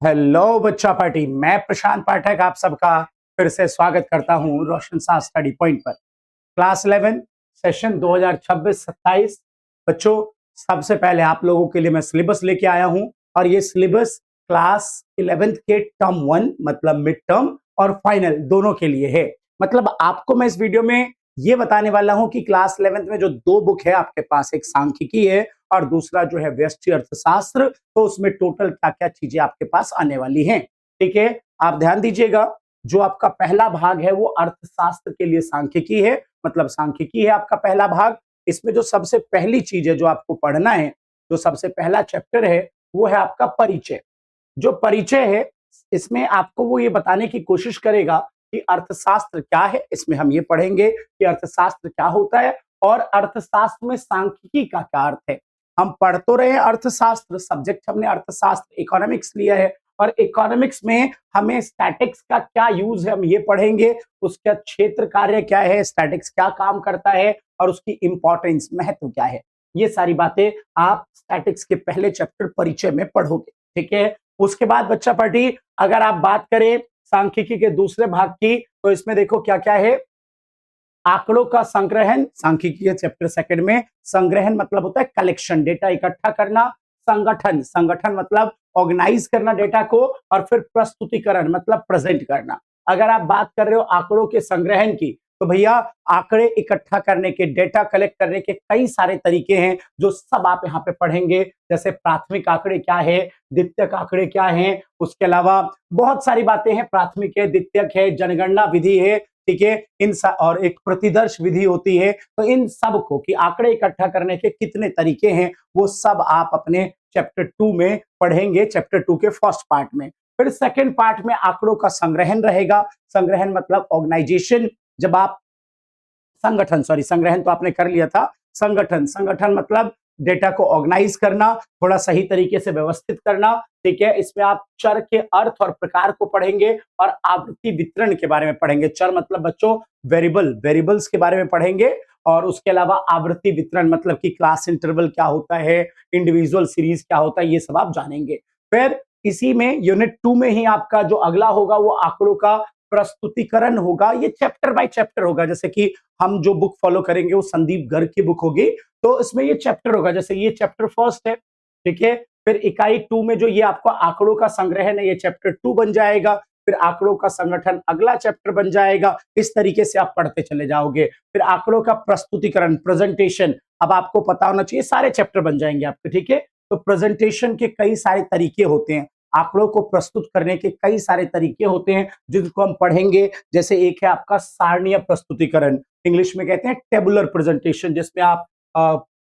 Hello बच्चा party. मैं प्रशांत पाठक आप सबका फिर से स्वागत करता हूं रोशन सा स्टडी पॉइंट पर। Class 11 session 2026-27। बच्चों, सबसे पहले आप लोगों के लिए मैं सिलेबस लेके आया हूं और ये सिलेबस क्लास 11th के टर्म 1 मतलब मिड टर्म और फाइनल दोनों के लिए है। मतलब आपको मैं इस वीडियो में ये बताने वाला हूं कि क्लास 11th में जो दो बुक है आपके पास, एक सांख्यिकी है और दूसरा जो है व्यष्टि अर्थशास्त्र, तो उसमें टोटल क्या क्या चीजें आपके पास आने वाली हैं। ठीक है, आप ध्यान दीजिएगा। जो आपका पहला भाग है वो अर्थशास्त्र के लिए सांख्यिकी है, मतलब सांख्यिकी है आपका पहला भाग। इसमें जो सबसे पहली चीज है जो आपको पढ़ना है, जो सबसे पहला चैप्टर है, वो है आपका परिचय। जो परिचय है, इसमें आपको वो ये बताने की कोशिश करेगा कि अर्थशास्त्र क्या है। इसमें हम ये पढ़ेंगे कि अर्थशास्त्र क्या होता है और अर्थशास्त्र में सांख्यिकी का क्या अर्थ है। हम पढ़ तो रहे हैं अर्थशास्त्र, सब्जेक्ट हमने अर्थशास्त्र इकोनॉमिक्स लिया है और इकोनॉमिक्स में हमें स्टैटिक्स का क्या यूज है हम ये पढ़ेंगे। उसका क्षेत्र कार्य क्या है, स्टैटिक्स क्या काम करता है और उसकी इंपॉर्टेंस, महत्व क्या है, ये सारी बातें आप स्टैटिक्स के पहले चैप्टर परिचय में पढ़ोगे। ठीक है, उसके बाद बच्चा पार्टी अगर आप बात करें सांख्यिकी के दूसरे भाग की, तो इसमें देखो क्या क्या है। आंकड़ों का संग्रहण, सांख्यिकी के चैप्टर सेकंड में संग्रहण मतलब होता है कलेक्शन, डेटा इकट्ठा करना। संगठन, संगठन मतलब ऑर्गेनाइज करना डेटा को, और फिर प्रस्तुतिकरण मतलब प्रेजेंट करना। अगर आप बात कर रहे हो आंकड़ों के संग्रहण की, तो भैया आंकड़े इकट्ठा करने के, डेटा कलेक्ट करने के कई सारे तरीके हैं जो सब आप यहाँ पे पढ़ेंगे। जैसे प्राथमिक आंकड़े क्या है, द्वितीयक आंकड़े क्या है, उसके अलावा बहुत सारी बातें हैं। प्राथमिक है, द्वितीयक है, जनगणना विधि है, ठीक है, और एक प्रतिदर्श विधि होती है। तो इन सब को कि आंकड़े इकट्ठा करने के कितने तरीके हैं, वो सब आप अपने चैप्टर 2 में पढ़ेंगे, चैप्टर 2 के फर्स्ट पार्ट में। फिर सेकंड पार्ट में आंकड़ों का संग्रहण रहेगा। संग्रहण मतलब ऑर्गेनाइजेशन। जब आप संगठन, सॉरी संग्रहण तो आपने कर लिया था। संगठन, संगठन मतलब डेटा को ऑर्गेनाइज करना, थोड़ा सही तरीके से व्यवस्थित करना। ठीक है, इसमें आप चर के अर्थ और प्रकार को पढ़ेंगे और आवृत्ति वितरण के बारे में पढ़ेंगे। चर मतलब बच्चों वेरिएबल, वेरिएबल्स के बारे में पढ़ेंगे। और उसके अलावा आवृत्ति वितरण मतलब कि क्लास इंटरवल क्या होता है, इंडिविजुअल सीरीज क्या होता है, ये सब आप जानेंगे। फिर इसी में यूनिट 2 में ही आपका जो अगला होगा वो आंकड़ों का प्रस्तुतिकरण होगा। ये चैप्टर बाय चैप्टर होगा। जैसे कि हम जो बुक फॉलो करेंगे वो संदीप गर्ग की बुक होगी, तो इसमें ये चैप्टर होगा। जैसे ये चैप्टर फर्स्ट है, ठीक है। फिर इकाई 2 में जो ये आपका आंकड़ों का संग्रहण है, ये चैप्टर 2 बन जाएगा। फिर आंकड़ों का संगठन अगला चैप्टर बन जाएगा। इस तरीके से आप पढ़ते चले जाओगे। फिर आंकड़ों का प्रस्तुतिकरण, प्रेजेंटेशन, अब आपको पता होना चाहिए, सारे चैप्टर बन जाएंगे आपके। ठीक है, तो प्रेजेंटेशन के कई सारे तरीके होते हैं, आंकड़ों को प्रस्तुत करने के कई सारे तरीके होते हैं जिनको हम पढ़ेंगे। जैसे एक है आपका सारणीय प्रस्तुतिकरण, इंग्लिश में कहते हैं टेबुलर प्रेजेंटेशन, जिसमें आप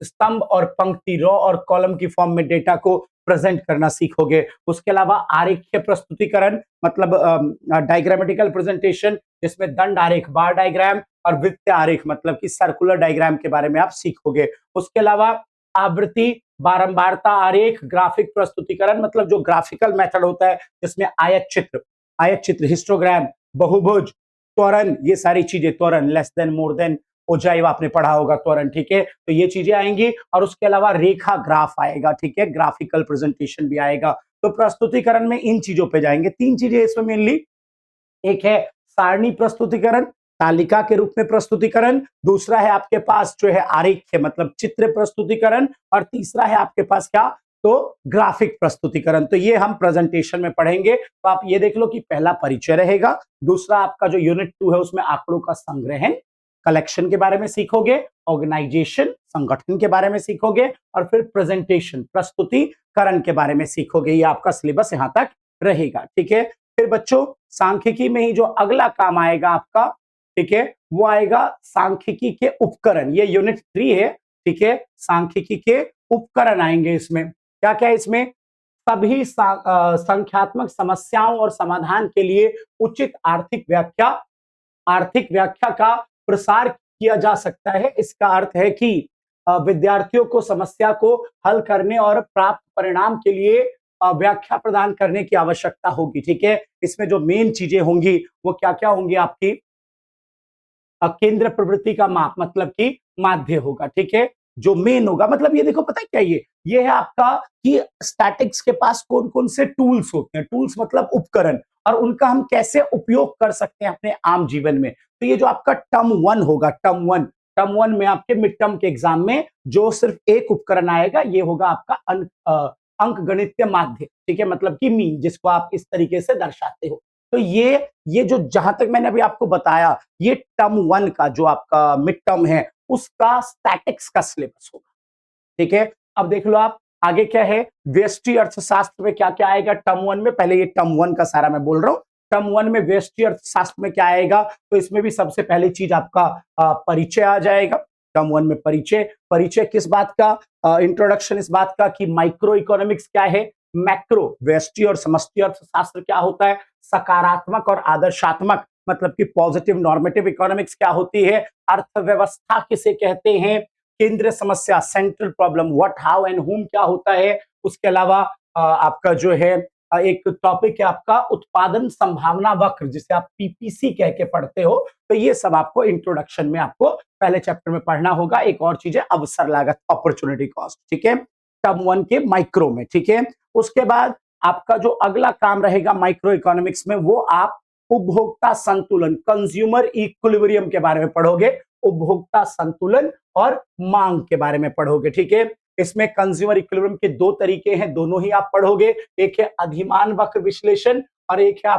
स्तंभ और पंक्ति, रो और कॉलम की फॉर्म में डेटा को प्रेजेंट करना सीखोगे। उसके अलावा आरेखीय प्रस्तुतिकरण मतलब डायग्रामेटिकल प्रेजेंटेशन, जिसमें दंड आरेख, बार डायग्राम, और वृत्तीय आरेख मतलब कि सर्कुलर डायग्राम के बारे में आप सीखोगे। उसके अलावा आवृत्ति, बारंबारता आरेख, ग्राफिक प्रस्तुतिकरण मतलब जो ग्राफिकल मेथड होता है, जिसमें आयत चित्र, आयत चित्र, हिस्टोग्राम, बहुभुज, त्वरण, ये सारी चीजें, त्वरण, less than, more than, ogive आपने पढ़ा होगा, त्वरण। ठीक है, तो ये चीजें आएंगी। और उसके अलावा रेखा ग्राफ आएगा, ठीक है, ग्राफिकल प्रेजेंटेशन भी आएगा। तो प्रस्तुतिकरण में इन चीजों पे जाएंगे। तीन चीजें इसमें मेनली, एक है सारणी प्रस्तुतिकरण, तालिका के रूप में प्रस्तुतिकरण। दूसरा है आपके पास जो है आरेख्य मतलब चित्र प्रस्तुतिकरण। और तीसरा है आपके पास क्या, तो ग्राफिक प्रस्तुतिकरण। तो ये हम प्रेजेंटेशन में पढ़ेंगे। तो आप ये देख लो कि पहला परिचय रहेगा, दूसरा आपका जो यूनिट 2 है उसमें आंकड़ों का संग्रहण, कलेक्शन के बारे में सीखोगे, ऑर्गेनाइजेशन, संगठन के बारे में सीखोगे, और फिर प्रेजेंटेशन, प्रस्तुतिकरण के बारे में सीखोगे। ये आपका सिलेबस यहां तक रहेगा। ठीक है, फिर बच्चों सांख्यिकी में ही जो अगला काम आएगा आपका, ठीक है, वो आएगा सांख्यिकी के उपकरण। ये यूनिट 3 है, ठीक है। सांख्यिकी के उपकरण आएंगे इसमें। क्या क्या है इसमें, सभी संख्यात्मक समस्याओं और समाधान के लिए उचित आर्थिक व्याख्या, आर्थिक व्याख्या का प्रसार किया जा सकता है। इसका अर्थ है कि विद्यार्थियों को समस्या को हल करने और प्राप्त परिणाम के लिए व्याख्या प्रदान करने की आवश्यकता होगी। ठीक है, इसमें जो मेन चीजें होंगी वो क्या क्या होंगी आपकी, केंद्र प्रवृत्ति का माप मतलब कि माध्य होगा। ठीक है, जो मेन होगा, मतलब ये देखो पता है क्या ये है आपका कि स्टैटिक्स के पास कौन कौन से टूल्स होते हैं, टूल्स मतलब उपकरण, और उनका हम कैसे उपयोग कर सकते हैं अपने आम जीवन में। तो ये जो आपका टर्म 1 होगा, टर्म वन में आपके मिड टर्म के एग्जाम में जो सिर्फ एक उपकरण आएगा, ये होगा आपका अंक गणितीय माध्य, ठीक है, मतलब कि मीन, जिसको आप इस तरीके से दर्शाते हो। तो ये जो जहां तक मैंने अभी आपको बताया, ये टर्म 1 का जो आपका मिड टर्म है उसका स्टैटिक्स का सिलेबस होगा, ठीक है। अब देख लो आप आगे क्या है, व्यष्टि अर्थशास्त्र में क्या क्या आएगा टर्म 1 में। पहले ये टर्म 1 का सारा मैं बोल रहा हूँ। टर्म 1 में व्यष्टि अर्थशास्त्र में क्या आएगा, तो इसमें भी सबसे पहली चीज आपका परिचय आ जाएगा। टर्म 1 में परिचय, परिचय किस बात का, इंट्रोडक्शन इस बात का कि माइक्रो इकोनॉमिक्स क्या है, मैक्रो व्यष्टि और समष्टि अर्थशास्त्र क्या होता है, सकारात्मक और आदर्शात्मक मतलब कि पॉजिटिव नॉर्मेटिव इकोनॉमिक्स क्या होती है, अर्थव्यवस्था किसे कहते हैं, केंद्रीय समस्या central problem, what how and हुम क्या होता है। उसके अलावा आपका जो है एक टॉपिक है आपका उत्पादन संभावना वक्र, जिसे आप पीपीसी कह के पढ़ते हो। तो ये सब आपको इंट्रोडक्शन में आपको पहले चैप्टर में पढ़ना होगा। एक और चीज है अवसर लागत, अपॉर्चुनिटी कॉस्ट, ठीक है, टर्म 1 के माइक्रो में, ठीक है। उसके बाद आपका जो अगला काम रहेगा माइक्रो इकोनॉमिक्स में, वो आप उपभोक्ता संतुलन, कंज्यूमर इक्विलिब्रियम के बारे में पढ़ोगे, उपभोक्ता संतुलन और मांग के बारे में पढ़ोगे, ठीक है। इसमें कंज्यूमर इक्विलिब्रियम के दो तरीके हैं, दोनों ही आप पढ़ोगे, एक है अधिमान वक्र विश्लेषण और एक है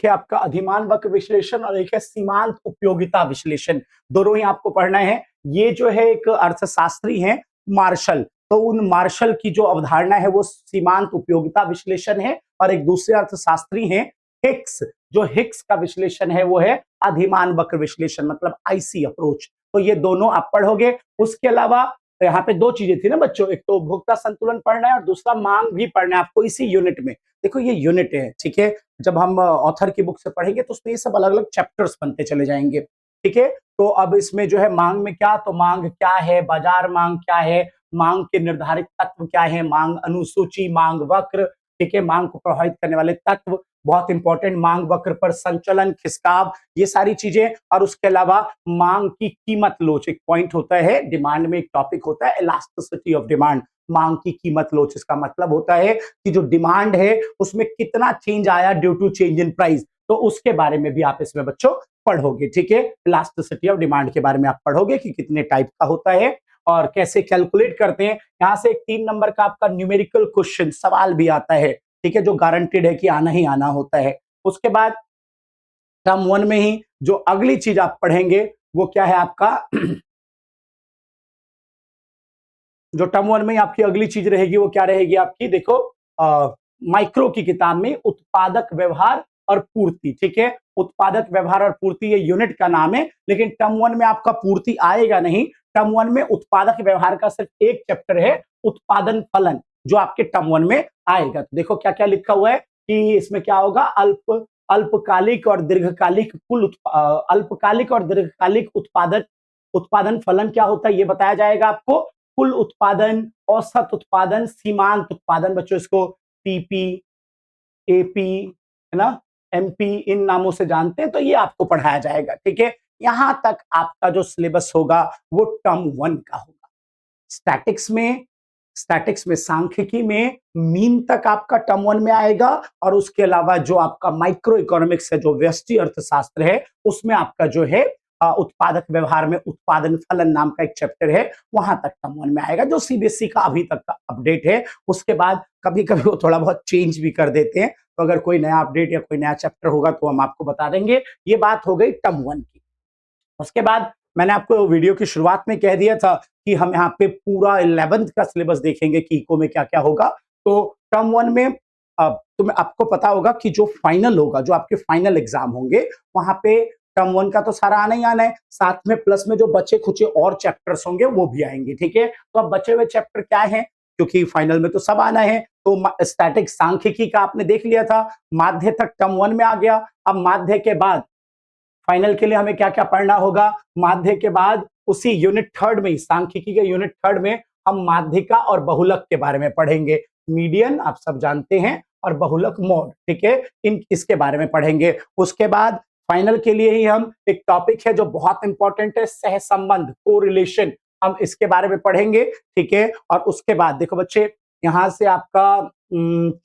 आपका अधिमान वक्र विश्लेषण और एक है सीमांत उपयोगिता विश्लेषण। दोनों ही आपको पढ़ना है। ये जो है एक अर्थशास्त्री हैं मार्शल, तो उन मार्शल की जो अवधारणा है वो सीमांत उपयोगिता विश्लेषण है, और एक दूसरे अर्थशास्त्री हैं हिक्स, जो हिक्स का विश्लेषण है वो है अधिमान वक्र विश्लेषण, मतलब आईसी अप्रोच। तो ये दोनों आप पढ़ोगे। उसके अलावा यहाँ पे दो चीजें थी ना बच्चों, एक तो उपभोक्ता संतुलन पढ़ना है और दूसरा मांग भी पढ़ना है आपको इसी यूनिट में। देखो ये यूनिट है, ठीक है, जब हम ऑथर की बुक से पढ़ेंगे तो उसमें ये सब अलग अलग चैप्टर्स बनते चले जाएंगे, ठीक है। तो अब इसमें जो है मांग में क्या, तो मांग क्या है, बाजार मांग क्या है, मांग के निर्धारित तत्व क्या है, मांग अनुसूची, मांग वक्र, ठीक है, मांग को प्रभावित करने वाले तत्व, बहुत इंपॉर्टेंट, मांग वक्र पर संचलन, खिसकाव, ये सारी चीजें। और उसके अलावा मांग की कीमत लोच एक पॉइंट होता है, डिमांड में एक टॉपिक होता है इलास्टिसिटी ऑफ डिमांड, मांग की कीमत लोच, इसका मतलब होता है कि जो डिमांड है उसमें कितना चेंज आया due to change in price. तो उसके बारे में भी आप इसमें बच्चों पढ़ोगे, ठीक है, इलास्टिसिटी ऑफ डिमांड के बारे में आप पढ़ोगे कि कितने टाइप का होता है और कैसे कैलकुलेट करते हैं। यहां से एक 3 नंबर का आपका न्यूमेरिकल क्वेश्चन सवाल भी आता है, ठीक है, जो गारंटेड है कि आना ही आना होता है। उसके बाद टर्म 1 में ही जो अगली चीज आप पढ़ेंगे वो क्या है आपका जो टर्म 1 में आपकी अगली चीज रहेगी वो क्या रहेगी आपकी, देखो माइक्रो की किताब में उत्पादक व्यवहार और पूर्ति, ठीक है, उत्पादक व्यवहार और पूर्ति ये यूनिट का नाम है, लेकिन टर्म 1 में आपका पूर्ति आएगा नहीं। टर्म 1 में उत्पादक व्यवहार का सिर्फ एक चैप्टर है, उत्पादन फलन, जो आपके टर्म 1 में आएगा। तो देखो क्या क्या लिखा हुआ है कि इसमें क्या होगा, अल्पकालिक और दीर्घकालिक अल्पकालिक और दीर्घकालिक उत्पादन फलन क्या होता है ये बताया जाएगा आपको, कुल उत्पादन, औसत उत्पादन, सीमांत उत्पादन, बच्चों इसको टीपी, एपी, है ना, एमपी, इन नामों से जानते हैं, तो ये आपको पढ़ाया जाएगा, ठीक है। यहां तक आपका जो सिलेबस होगा वो टर्म 1 का होगा। स्टैटिक्स में सांख्यिकी में मीन तक आपका टर्म 1 में आएगा, और उसके अलावा जो आपका माइक्रो इकोनॉमिक्स है, जो व्यष्टि अर्थशास्त्र है, उसमें आपका जो है उत्पादक व्यवहार में उत्पादन फलन नाम का एक चैप्टर है, वहां तक टर्म 1 में आएगा, जो सीबीएसई का अभी तक का अपडेट है। उसके बाद कभी कभी वो थोड़ा बहुत चेंज भी कर देते हैं, तो अगर कोई नया अपडेट या कोई नया चैप्टर होगा तो हम आपको बता देंगे। ये बात हो गई टर्म 1 की। उसके बाद मैंने आपको वीडियो की शुरुआत में कह दिया था कि हम यहाँ पे पूरा 11th का सिलेबस देखेंगे कि इको में क्या क्या होगा। तो टर्म 1 में तुम्हें आपको पता होगा कि जो फाइनल होगा, जो आपके फाइनल एग्जाम होंगे, वहां पे टर्म 1 का तो सारा आना ही आना है, साथ में प्लस में जो बचे खुचे और चैप्टर्स होंगे वो भी आएंगे, ठीक है। तो अब बचे हुए चैप्टर क्या है, क्योंकि फाइनल में तो सब आना है। तो स्टैटिक सांख्यिकी का आपने देख लिया था, माध्य तक टर्म 1 में आ गया। अब माध्य के बाद फाइनल के लिए हमें क्या क्या पढ़ना होगा, माध्य के बाद उसी यूनिट 3 में, सांख्यिकी के यूनिट 3 में हम माध्यिका और बहुलक के बारे में पढ़ेंगे। मीडियन आप सब जानते हैं और बहुलक मोड, ठीक है, इसके बारे में पढ़ेंगे। उसके बाद फाइनल के लिए ही हम एक टॉपिक है जो बहुत इंपॉर्टेंट है, सहसंबंध, कोरिलेशन, हम इसके बारे में पढ़ेंगे, ठीक है। और उसके बाद देखो बच्चे, यहां से आपका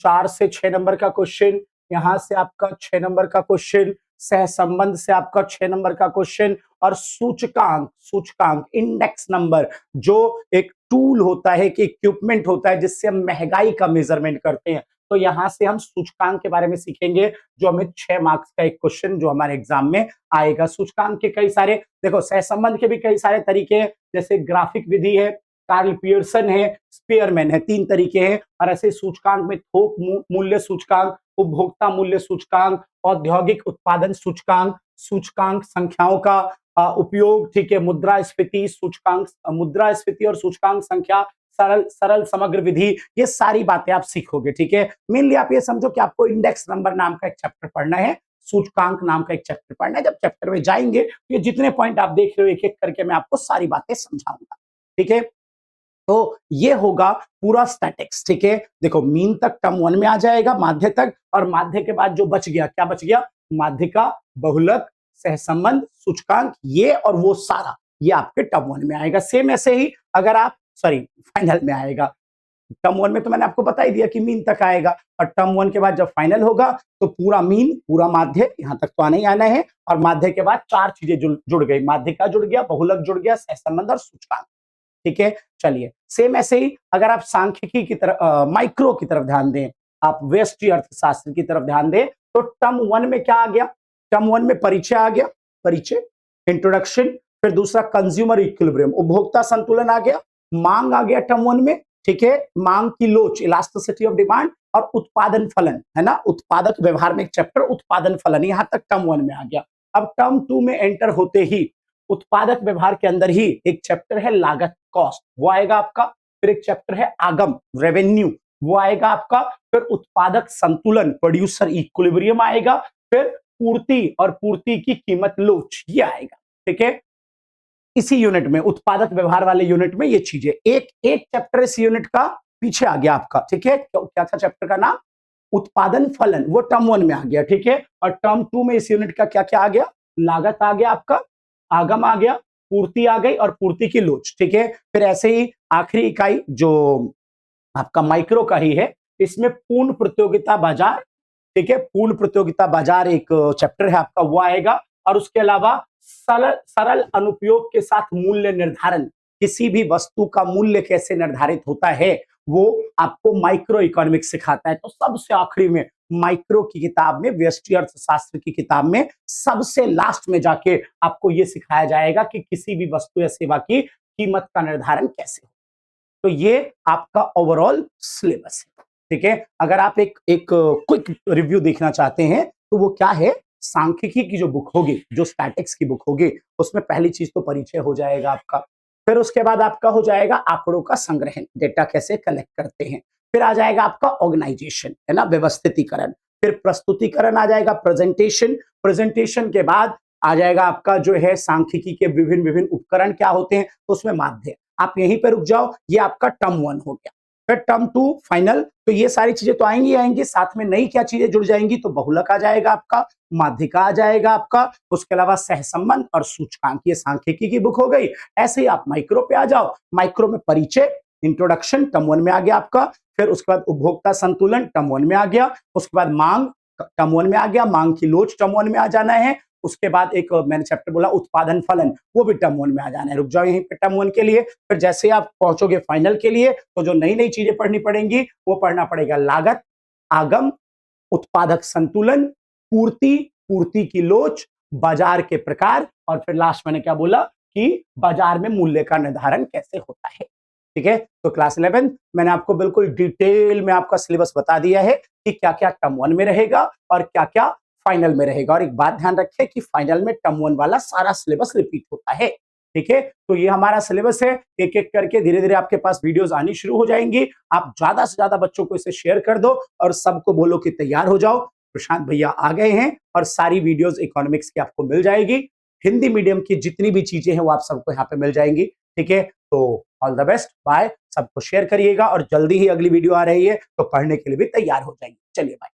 4 से 6 नंबर का क्वेश्चन, यहां से आपका 6 नंबर का क्वेश्चन, सहसंबंध से आपका 6 नंबर का क्वेश्चन, और सूचकांक, सूचकांक इंडेक्स नंबर जो एक टूल होता है, कि इक्विपमेंट होता है जिससे हम महंगाई का मेजरमेंट करते हैं, तो यहां से हम सूचकांक के बारे में सीखेंगे, जो हमें 6 मार्क्स का एक क्वेश्चन जो हमारे एग्जाम में आएगा। सूचकांक के कई सारे, देखो सहसंबंध के भी कई सारे तरीके हैं, जैसे ग्राफिक विधि है, कार्ल पियर्सन है, स्पीयरमैन है, 3 तरीके हैं। और ऐसे सूचकांक में थोक मूल्य सूचकांक, उपभोक्ता मूल्य सूचकांक, औद्योगिक उत्पादन सूचकांक, सूचकांक संख्याओं का उपयोग, ठीक है, मुद्रास्फीति सूचकांक, मुद्रास्फीति और सूचकांक संख्या, सरल सरल समग्र विधि, ये सारी बातें आप सीखोगे, ठीक है। मेनली आप ये समझो कि आपको इंडेक्स नंबर नाम का एक चैप्टर पढ़ना है, सूचकांक नाम का एक चैप्टर पढ़ना है। जब चैप्टर में जाएंगे तो ये जितने पॉइंट आप देख रहे हो एक एक करके मैं आपको सारी बातें समझाऊंगा, ठीक है। तो ये होगा पूरा स्टैटिक्स, ठीक है। देखो मीन तक टर्म 1 में आ जाएगा, माध्य तक, और माध्य के बाद जो बच गया, क्या बच गया, माध्यिका, बहुलक, सहसंबंध, सूचकांक, ये और वो सारा, ये आपके टर्म 1 में आएगा। सेम ऐसे ही अगर आप, सॉरी, फाइनल में आएगा। टर्म 1 में तो मैंने आपको बता ही दिया कि मीन तक आएगा, और टर्म 1 के बाद जब फाइनल होगा तो पूरा मीन, पूरा माध्य, यहां तक तो आना ही आना है। और माध्य के बाद 4 चीजें जुड़ गई, माध्यिका जुड़ गया, बहुलक जुड़ गया, सहसंबंध और सूचकांक, ठीक है। चलिए सेम ऐसे ही अगर आप सांख्यिकी की तरफ, माइक्रो की तरफ ध्यान दें, आप व्यष्टि अर्थशास्त्र की तरफ ध्यान दें, तो टर्म 1 में क्या आ गया, टर्म 1 में परिचय आ गया, परिचय, इंट्रोडक्शन। फिर दूसरा कंज्यूमर इक्विलिब्रियम, उपभोक्ता संतुलन आ गया। मांग आ गया टर्म 1 में, ठीक है, मांग की लोच, इलास्टिसिटी ऑफ डिमांड। और उत्पादन फलन, है ना, उत्पादक व्यवहार में एक चैप्टर उत्पादन फलन, यहां तक टर्म 1 में आ गया। अब टर्म 2 में एंटर होते ही उत्पादक व्यवहार के अंदर ही एक चैप्टर है लागत, कॉस्ट, वो आएगा आपका। फिर एक चैप्टर है आगम, रेवेन्यू, वो आएगा आपका। फिर उत्पादक संतुलन, प्रोड्यूसर इक्विलिब्रियम आएगा। फिर पूर्ति और पूर्ति की कीमत लोच, ये आएगा, ठीक है। इसी यूनिट में, उत्पादक व्यवहार वाले यूनिट में ये चीजें, एक एक चैप्टर इस यूनिट का पीछे आ गया आपका, ठीक है। क्या था चैप्टर का नाम, उत्पादन फलन, वो टर्म 1 में आ गया, ठीक है। और टर्म 2 में इस यूनिट का क्या क्या आ गया, लागत आ गया आपका, आगम आ गया, पूर्ति आ गई, और पूर्ति की लोच, ठीक है। फिर ऐसे ही आखिरी इकाई जो आपका माइक्रो का ही है, इसमें पूर्ण प्रतियोगिता बाजार, ठीक है, पूर्ण प्रतियोगिता बाजार एक चैप्टर है आपका, वो आएगा। और उसके अलावा सरल अनुप्रयोग के साथ मूल्य निर्धारण, किसी भी वस्तु का मूल्य कैसे निर्धारित होता है, वो आपको माइक्रो इकोनॉमिक्स सिखाता है। तो सबसे आखिरी में माइक्रो की किताब में, व्यष्टि अर्थशास्त्र की किताब में सबसे लास्ट में जाके आपको ये सिखाया जाएगा कि किसी भी वस्तु या सेवा की कीमत का निर्धारण कैसे हो। तो ये आपका ओवरऑल सिलेबस है, ठीक है। अगर आप एक क्विक रिव्यू देखना चाहते हैं तो वो क्या है, सांख्यिकी की जो बुक होगी, जो स्टैटिक्स की बुक होगी, उसमें पहली चीज तो परिचय हो जाएगा आपका। फिर उसके बाद आपका हो जाएगा आंकड़ों का संग्रहण, डेटा कैसे कलेक्ट करते हैं। फिर आ जाएगा आपका ऑर्गेनाइजेशन, है ना, व्यवस्थितीकरण। फिर प्रस्तुतिकरण आ जाएगा, प्रेजेंटेशन। प्रेजेंटेशन के बाद आ जाएगा आपका जो है सांख्यिकी के विभिन्न विभिन्न उपकरण क्या होते हैं, तो उसमें माध्य। आप यहीं पे रुक जाओ, ये आपका टर्म 1 हो गया। फिर टर्म 2 फाइनल, तो ये सारी चीजें तो आएंगी आएंगी, साथ में नई क्या चीजें जुड़ जाएंगी, तो बहुलक आ जाएगा आपका, माध्यिका आ जाएगा आपका, उसके अलावा सहसंबंध और सूचकांक, ये सांख्यिकी की बुक हो गई। ऐसे ही आप माइक्रो पे आ जाओ, माइक्रो में परिचय, इंट्रोडक्शन टर्म 1 में आ गया आपका। फिर उसके बाद उपभोक्ता संतुलन टर्म 1 में आ गया। उसके बाद मांग टर्म 1 में आ गया, मांग की लोच टर्म 1 में आ जाना है। उसके बाद एक मैंने चैप्टर बोला उत्पादन फलन, वो भी टर्म 1 में आ जाना है। रुक जाओ यहीं पे टर्म 1 के लिए। फिर जैसे आप पहुंचोगे फाइनल के लिए, तो जो नई नई चीजें पढ़नी पड़ेंगी, वो पढ़ना पड़ेगा लागत, आगम, उत्पादक संतुलन, पूर्ति, पूर्ति की लोच, बाजार के प्रकार, और फिर लास्ट मैंने क्या बोला कि बाजार में मूल्य का निर्धारण कैसे होता है, ठीक है। तो क्लास 11 मैंने आपको बिल्कुल डिटेल में आपका सिलेबस बता दिया है कि क्या क्या टर्म 1 में रहेगा और क्या क्या फाइनल में रहेगा। और एक बात ध्यान रखें कि फाइनल में टर्म 1 वाला सारा सिलेबस रिपीट होता है, ठीक है। तो ये हमारा सिलेबस है, एक एक करके धीरे धीरे आपके पास वीडियोस आनी शुरू हो जाएंगी। आप ज्यादा से ज्यादा बच्चों को इसे शेयर कर दो और सबको बोलो कि तैयार हो जाओ, प्रशांत भैया आ गए हैं, और सारी वीडियोस इकोनॉमिक्स की आपको मिल जाएगी। हिंदी मीडियम की जितनी भी चीजें हैं वो आप सबको यहाँ पे मिल जाएंगी, ठीक है। तो ऑल द बेस्ट, बाय, सबको शेयर करिएगा, और जल्दी ही अगली वीडियो आ रही है, तो पढ़ने के लिए भी तैयार हो जाएंगे। चलिए बाय।